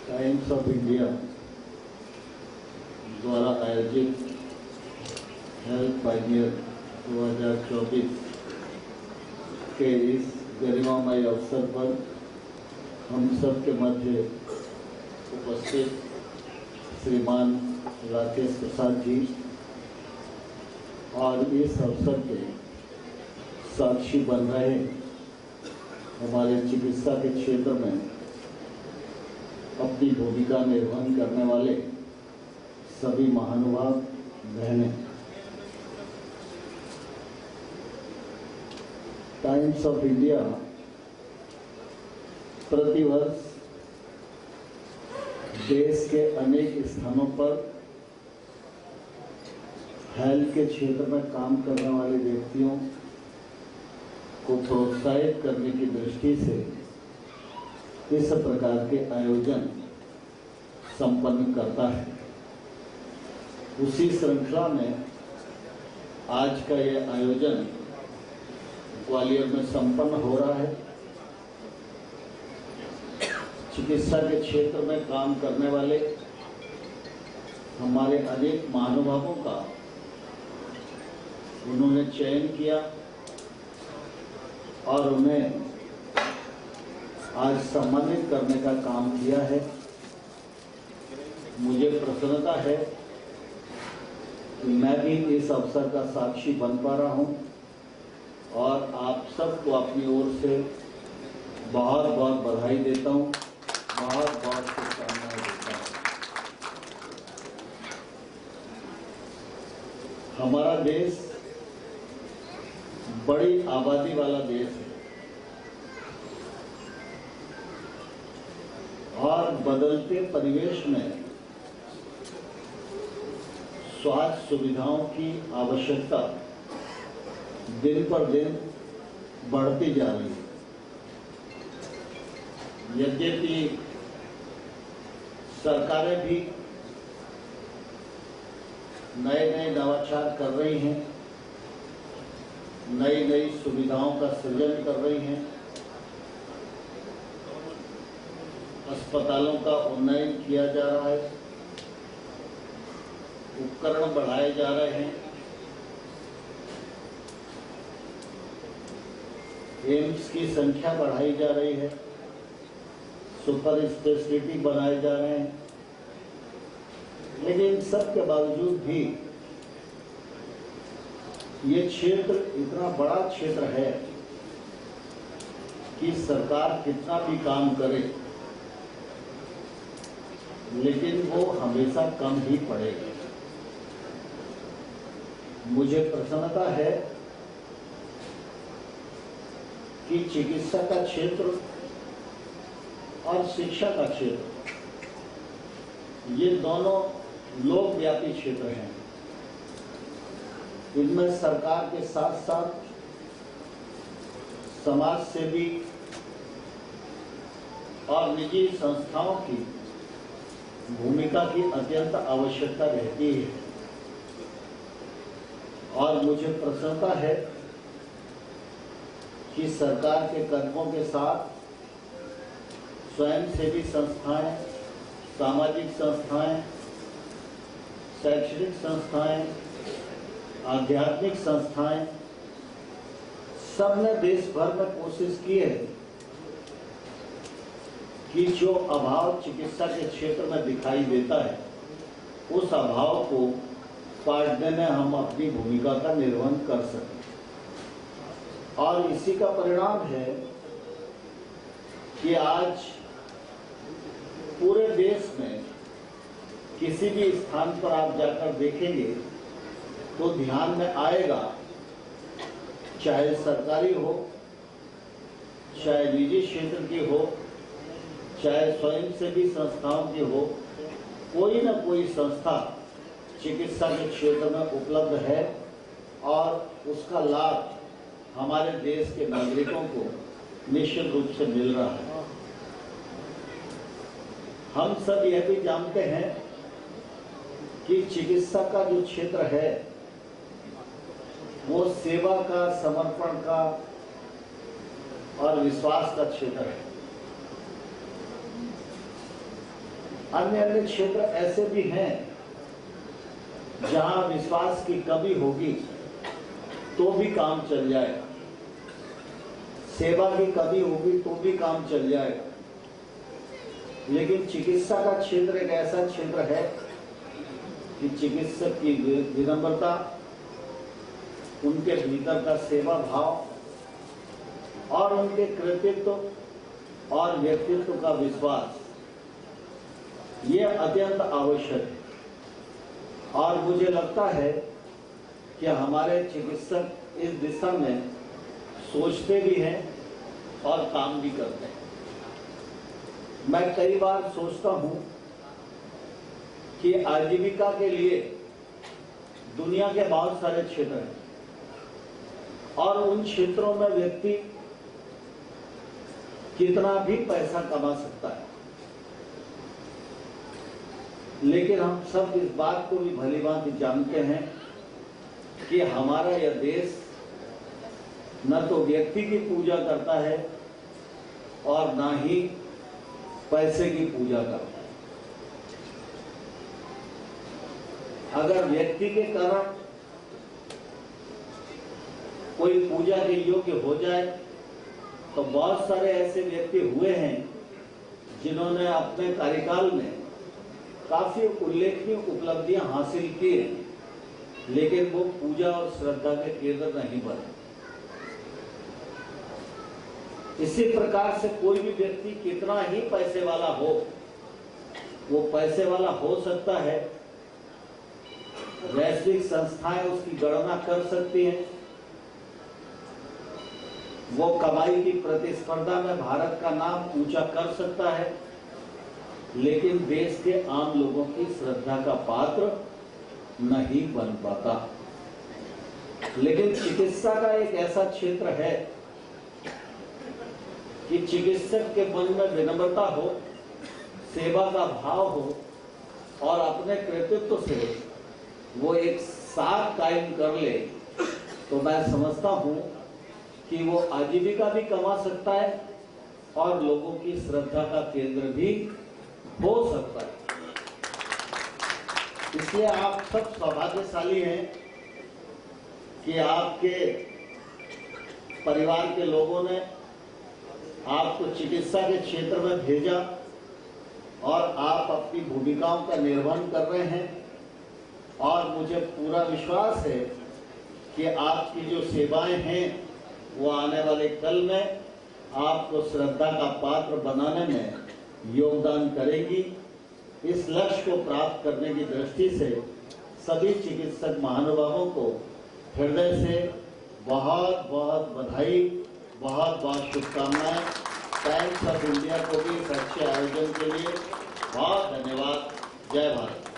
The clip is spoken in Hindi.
टाइम्स ऑफ इंडिया द्वारा आयोजित हेल्थ पायनियर 2024 के इस गरिमामय अवसर पर हम सब के मध्य उपस्थित श्रीमान राकेश प्रसाद जी और इस अवसर के साक्षी बन रहे हमारे चिकित्सा के क्षेत्र में अपनी भूमिका निर्वहन करने वाले सभी महानुभाव बहनें, टाइम्स ऑफ इंडिया प्रतिवर्ष देश के अनेक स्थानों पर हेल्थ के क्षेत्र में काम करने वाले व्यक्तियों को प्रोत्साहित करने की दृष्टि से इस प्रकार के आयोजन संपन्न करता है। उसी श्रृंखला में आज का यह आयोजन ग्वालियर में संपन्न हो रहा है। चिकित्सा के क्षेत्र में काम करने वाले हमारे अनेक महानुभावों का उन्होंने चयन किया और उन्हें आज सम्मानित करने का काम किया है। मुझे प्रसन्नता है कि मैं भी इस अवसर का साक्षी बन पा रहा हूं और आप सबको अपनी ओर से बहुत बहुत बधाई देता हूं, बहुत बहुत शुभकामनाएं देता हूं। हमारा देश बड़ी आबादी वाला देश है और बदलते परिवेश में स्वास्थ्य सुविधाओं की आवश्यकता दिन पर दिन बढ़ती जा रही है। यद्यपि सरकारें भी नए नए नवाचार कर रही हैं, नई नई सुविधाओं का सृजन कर रही हैं, अस्पतालों का उन्नयन किया जा रहा है, उपकरण बढ़ाए जा रहे हैं, एम्स की संख्या बढ़ाई जा रही है, सुपर स्पेशलिटी बनाए जा रहे हैं। लेकिन सब के बावजूद भी ये क्षेत्र इतना बड़ा क्षेत्र है कि सरकार कितना भी काम करे लेकिन वो हमेशा कम ही पड़ेगा। मुझे प्रसन्नता है कि चिकित्सा का क्षेत्र और शिक्षा का क्षेत्र ये दोनों लोकव्यापी क्षेत्र हैं। इनमें सरकार के साथ साथ समाज सेवी और निजी संस्थाओं की भूमिका की अत्यंत आवश्यकता रहती है और मुझे प्रसन्नता है कि सरकार के कदमों के साथ स्वयंसेवी संस्थाएं, सामाजिक संस्थाएं, शैक्षणिक संस्थाएं, आध्यात्मिक संस्थाएं सबने देश भर में कोशिश की है कि जो अभाव चिकित्सा के क्षेत्र में दिखाई देता है उस अभाव को पाटने में हम अपनी भूमिका का निर्वहन कर सकें। और इसी का परिणाम है कि आज पूरे देश में किसी भी स्थान पर आप जाकर देखेंगे तो ध्यान में आएगा, चाहे सरकारी हो, चाहे निजी क्षेत्र की हो, चाहे स्वयंसेवी संस्थाओं की हो, कोई न कोई संस्था चिकित्सा के क्षेत्र में उपलब्ध है और उसका लाभ हमारे देश के नागरिकों को निश्चित रूप से मिल रहा है। हम सब यह भी जानते हैं कि चिकित्सा का जो क्षेत्र है वो सेवा का, समर्पण का और विश्वास का क्षेत्र है। अन्य अन्य क्षेत्र ऐसे भी हैं जहां विश्वास की कमी होगी तो भी काम चल जाएगा, सेवा की कमी होगी तो भी काम चल जाएगा। लेकिन चिकित्सा का क्षेत्र एक ऐसा क्षेत्र है कि चिकित्सक की विनम्रता, उनके भीतर का सेवा भाव और उनके कृतित्व और व्यक्तित्व का विश्वास, ये अत्यंत आवश्यक है। और मुझे लगता है कि हमारे चिकित्सक इस दिशा में सोचते भी हैं और काम भी करते हैं। मैं कई बार सोचता हूं कि आजीविका के लिए दुनिया के बहुत सारे क्षेत्र हैं और उन क्षेत्रों में व्यक्ति कितना भी पैसा कमा सकता है, लेकिन हम सब इस बात को भी भली भांति जानते हैं कि हमारा यह देश न तो व्यक्ति की पूजा करता है और न ही पैसे की पूजा करता है। अगर व्यक्ति के कारण कोई पूजा के योग्य हो जाए तो बहुत सारे ऐसे व्यक्ति हुए हैं जिन्होंने अपने कार्यकाल में काफी उल्लेखनीय उपलब्धियां हासिल की हैं, लेकिन वो पूजा और श्रद्धा के केंद्र नहीं बने। इसी प्रकार से कोई भी व्यक्ति कितना ही पैसे वाला हो, वो पैसे वाला हो सकता है, वैश्विक संस्थाएं उसकी गणना कर सकती हैं, वो कमाई की प्रतिस्पर्धा में भारत का नाम ऊंचा कर सकता है, लेकिन देश के आम लोगों की श्रद्धा का पात्र नहीं बन पाता। लेकिन चिकित्सा का एक ऐसा क्षेत्र है कि चिकित्सक के मन में विनम्रता हो, सेवा का भाव हो और अपने कृतित्व से वो एक साथ कायम कर ले, तो मैं समझता हूं कि वो आजीविका भी कमा सकता है और लोगों की श्रद्धा का केंद्र भी हो सकता है। इसलिए आप सब सौभाग्यशाली हैं कि आपके परिवार के लोगों ने आपको चिकित्सा के क्षेत्र में भेजा और आप अपनी भूमिकाओं का निर्वहन कर रहे हैं। और मुझे पूरा विश्वास है कि आपकी जो सेवाएं हैं वो आने वाले कल में आपको श्रद्धा का पात्र बनाने में योगदान करेगी। इस लक्ष्य को प्राप्त करने की दृष्टि से सभी चिकित्सक महानुभावों को हृदय से बहुत बहुत बधाई, बहुत बहुत शुभकामनाएं। टाइम्स ऑफ इंडिया को भी इस अच्छे आयोजन के लिए बहुत धन्यवाद। जय भारत।